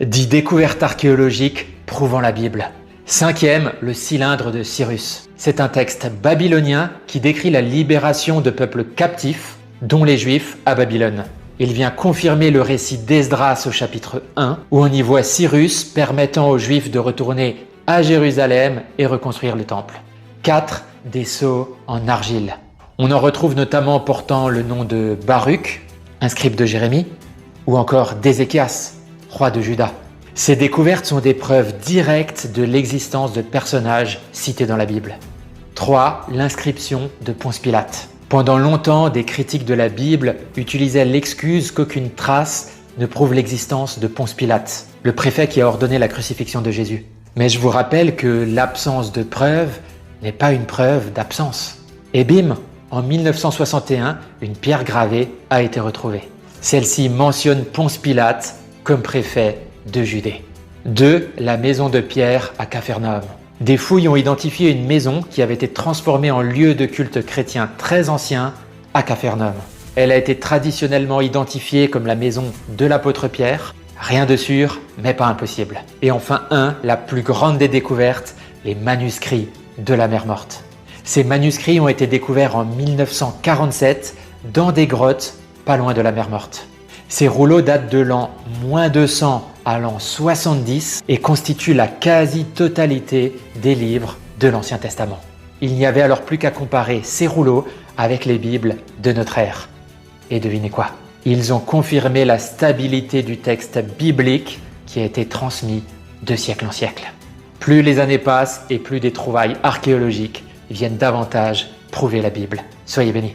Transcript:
10 découvertes archéologiques prouvant la Bible. 5e, le cylindre de Cyrus. C'est un texte babylonien qui décrit la libération de peuples captifs, dont les Juifs à Babylone. Il vient confirmer le récit d'Esdras au chapitre 1, où on y voit Cyrus permettant aux Juifs de retourner à Jérusalem et reconstruire le temple. 4. Des sceaux en argile. On en retrouve notamment portant le nom de Baruch, un scribe de Jérémie, ou encore d'Ézéchias, roi de Juda. Ces découvertes sont des preuves directes de l'existence de personnages cités dans la Bible. 3. L'inscription de Ponce Pilate. Pendant longtemps, des critiques de la Bible utilisaient l'excuse qu'aucune trace ne prouve l'existence de Ponce Pilate, le préfet qui a ordonné la crucifixion de Jésus. Mais je vous rappelle que l'absence de preuve n'est pas une preuve d'absence. Et bim, en 1961, une pierre gravée a été retrouvée. Celle-ci mentionne Ponce Pilate comme préfet de Judée. 2. La maison de Pierre à Capharnaüm. Des fouilles ont identifié une maison qui avait été transformée en lieu de culte chrétien très ancien à Capharnaüm. Elle a été traditionnellement identifiée comme la maison de l'apôtre Pierre. Rien de sûr, mais pas impossible. Et enfin 1, la plus grande des découvertes, les manuscrits de la mer Morte. Ces manuscrits ont été découverts en 1947 dans des grottes pas loin de la mer Morte. Ces rouleaux datent de l'an -200 à l'an 70 et constituent la quasi-totalité des livres de l'Ancien Testament. Il n'y avait alors plus qu'à comparer ces rouleaux avec les Bibles de notre ère. Et devinez quoi? Ils ont confirmé la stabilité du texte biblique qui a été transmis de siècle en siècle. Plus les années passent et plus des trouvailles archéologiques viennent davantage prouver la Bible. Soyez bénis.